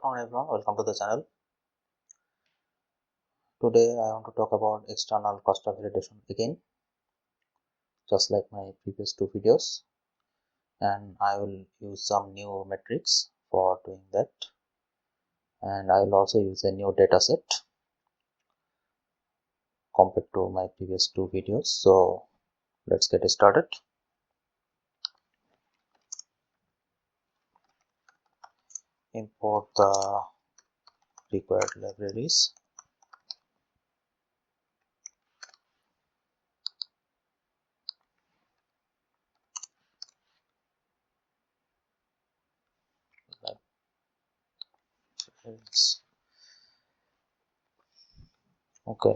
afternoon everyone, welcome to the channel. Today I want to talk about external cluster validation again, just like my previous two videos, and I will use some new metrics for doing that, and I will also use a new dataset compared to my previous two videos. So let's get started. Import the required libraries. Okay.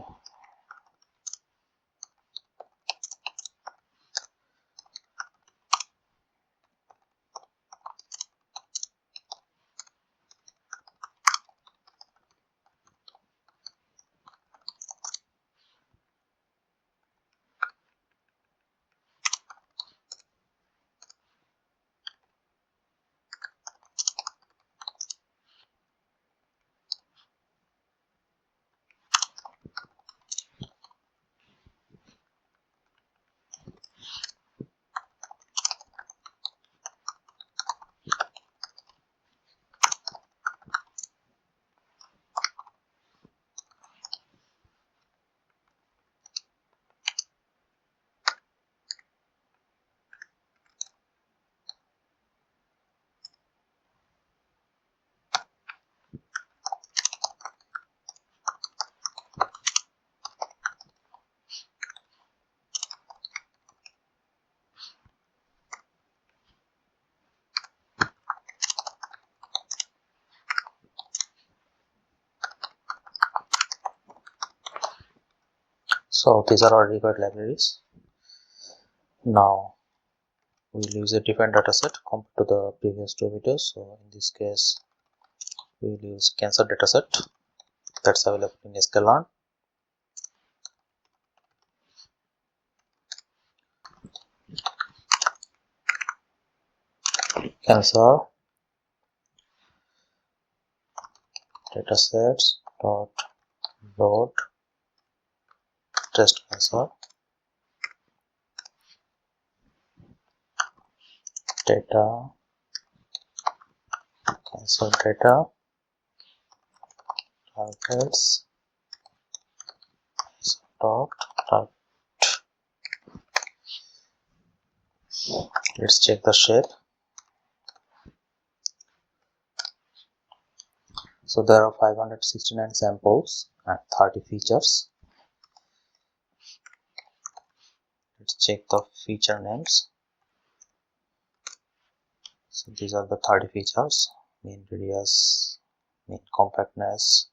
So these are our required libraries. Now we'll use a different dataset compared to the previous two videos. So in this case, we will use cancer dataset that's available in sklearn. Cancer datasets dot load test cancer data cancer data targets dot target. Let's check the shape. So there are 569 samples and 30 features. Let's check the feature names. So these are the 30 features: mean radius, mean compactness,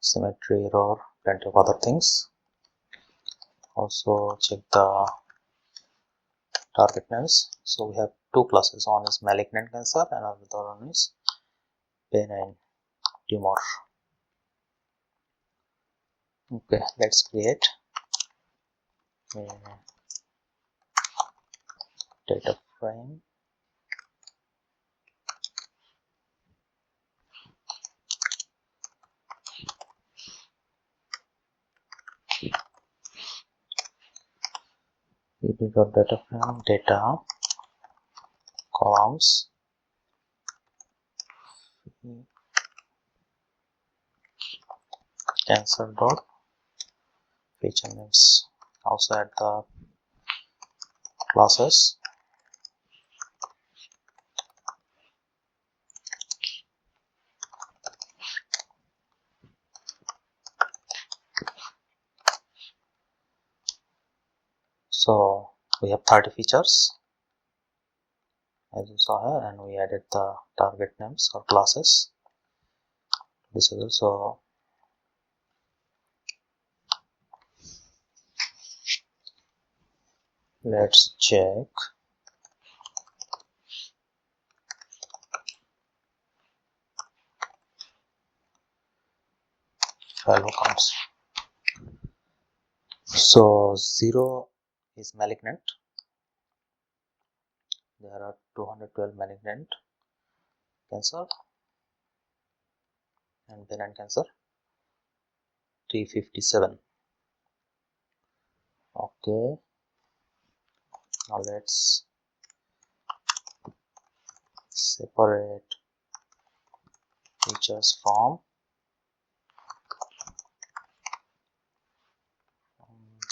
symmetry error, plenty of other things. Also check the target names. So we have two classes, one is malignant cancer and another one is benign tumor. Okay, let's create a data frame. We got data frame, data columns, cancer dot feature names. Also add the classes. So we have 30 features as you saw here, and we added the target names or classes. This is also let's check Fowlkes. So 0 is malignant. There are 212 malignant cancer. and benign cancer 357. Okay, now let's separate features from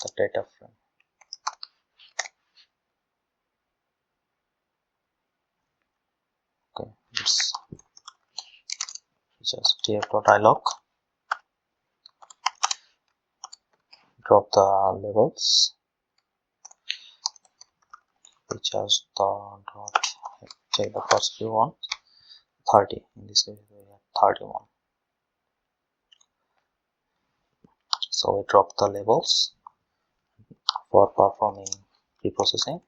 the data frame. Okay, let's just df.ilog, drop the labels, features dot check the first few one, 30. In this case we have 31. So we drop the labels for performing preprocessing.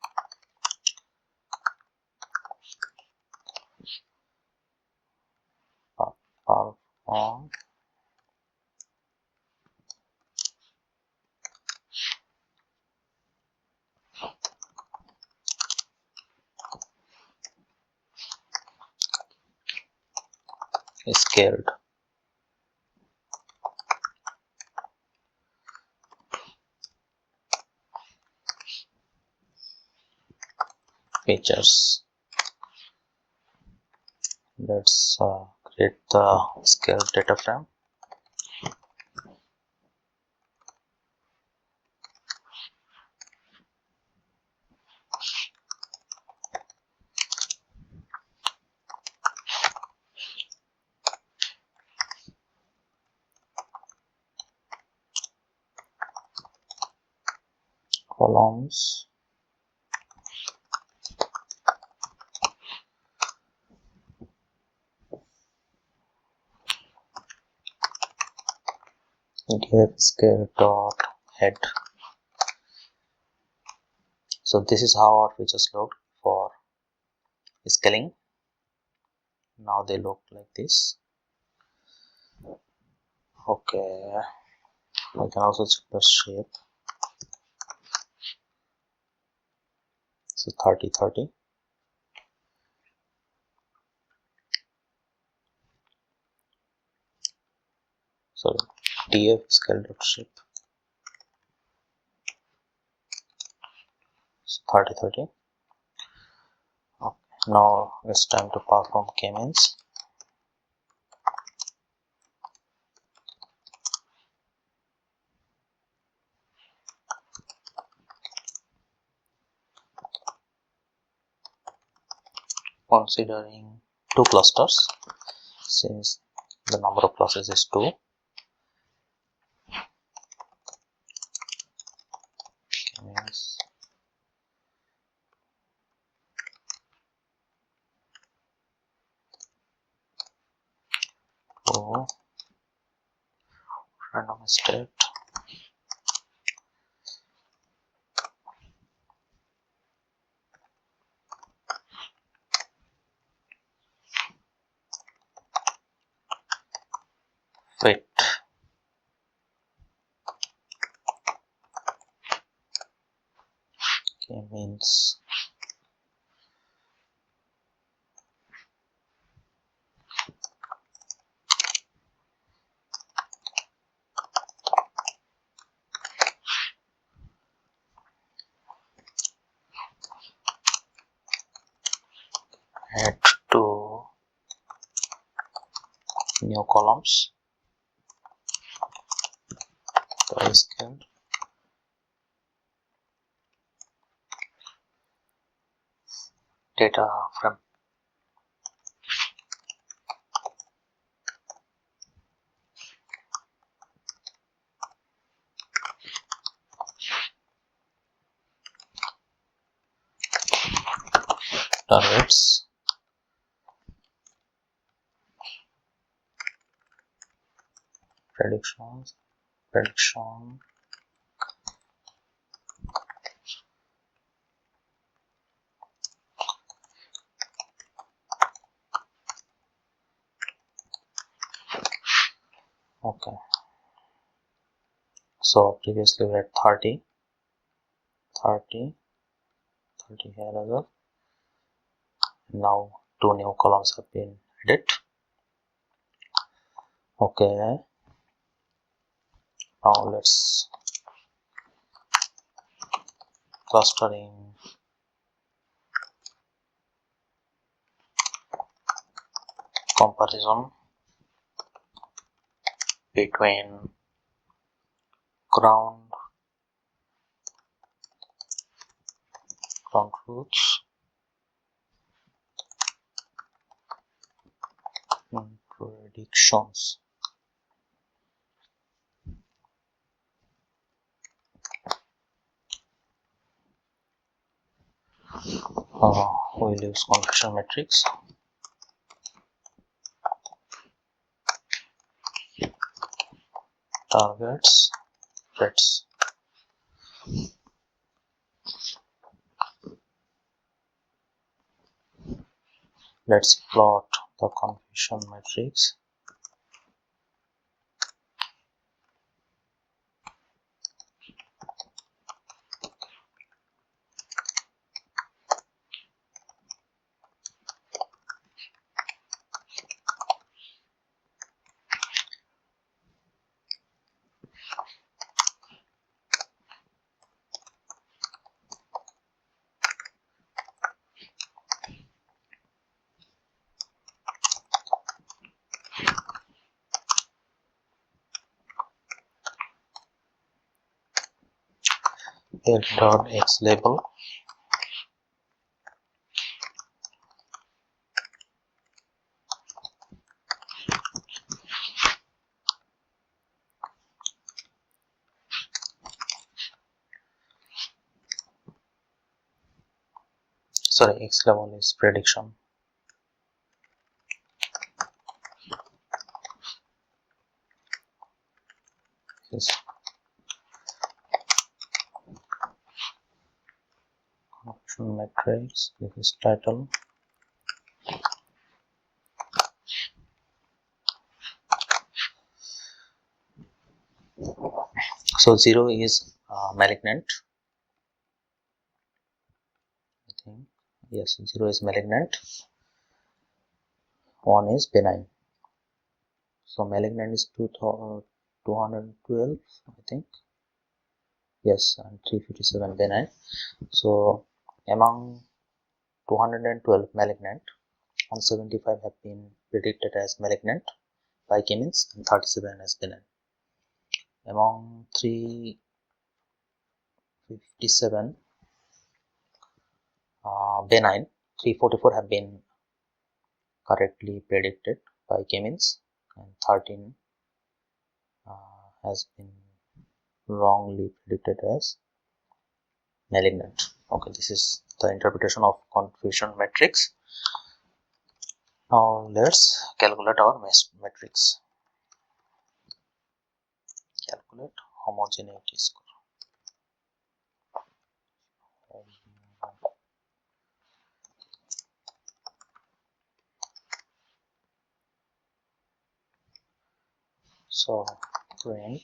Perform scaled features. Let's create the scaled data frame. Columns, df scale dot head. So this is how our features look for scaling. Now they look like this. Okay, I can also check the shape. So 30. Sorry, df scale dot shape. So 30. Okay, now it's time to perform k-means. Considering two clusters, since the number of classes is 2. K-means 2 random state fit k-means add two new columns, scaled data frame. Targets, prediction. Okay, so previously we had 30 here as well. Now two new columns have been added. Okay, now let's clustering comparison between ground roots and predictions. We'll use confusion matrix. Targets, threats. Let's plot the confusion matrix. L.x label. Sorry, x level is prediction. This confusion matrix. This is title. So 0 is malignant. I think yes, 0 is malignant. 1 is benign. So malignant is 212, I think. Yes, and 357 benign. So among 212 malignant, 175 have been predicted as malignant by k-means and 37 as benign. Among 357 benign, 344 have been correctly predicted by k-means and 13 has been wrongly predicted as malignant. Okay, this is the interpretation of confusion matrix. Now let's calculate our matrix. Calculate homogeneity score. So print,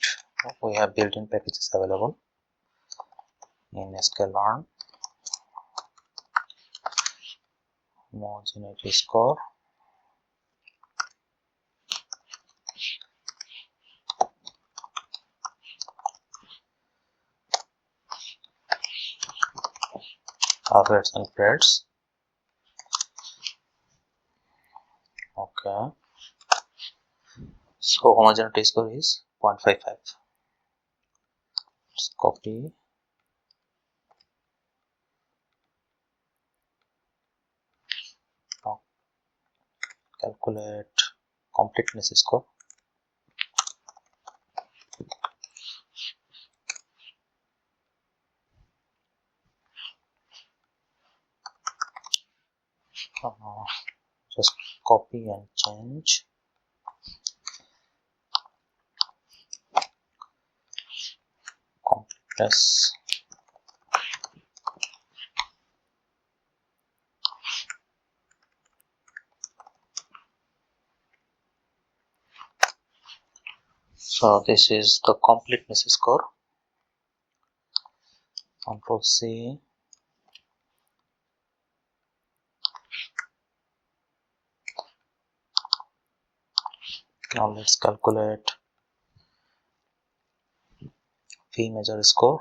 we have built-in packages available in sklearn. Homogeneity score. Targets and threads. Okay. So homogeneity score is 0.55. Let's copy. Now calculate completeness score. Just copy and change. Completeness. So this is the completeness score. Control C. Now let's calculate fee measure score.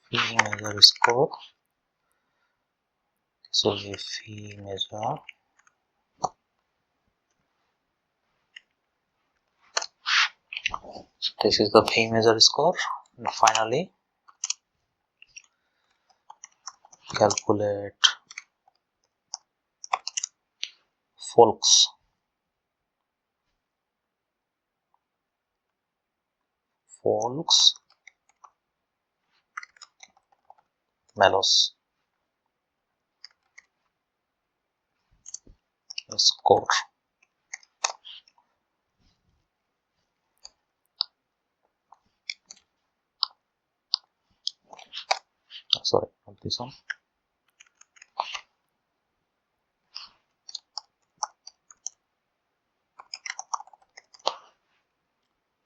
Fee measure score. So the fee measure this is the fee measure score, and finally calculate Fowlkes-Mallows score. Sorry, not this one.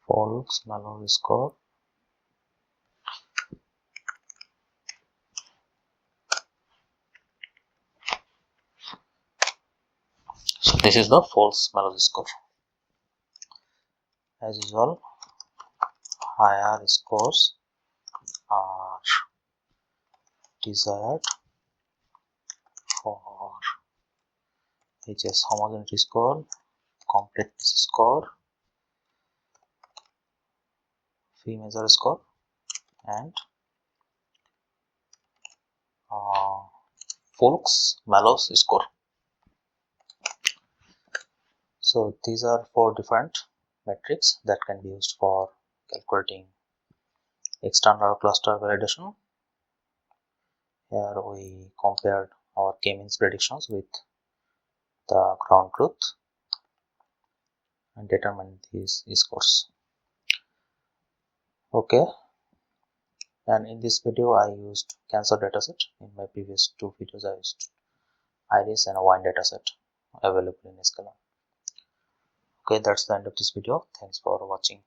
Fowlkes-Mallows score. So this is the Fowlkes-Mallows score. As usual, higher scores are desired for which is homogeneity score, completeness score, fee measure score, and Fowlkes-Mallows score. So these are 4 different metrics that can be used for calculating external cluster validation. Here we compared our k-means predictions with the ground truth and determined these scores. Okay, and in this video I used cancer dataset. In my previous 2 videos I used iris and wine dataset available in sklearn. Okay, that's the end of this video. Thanks for watching.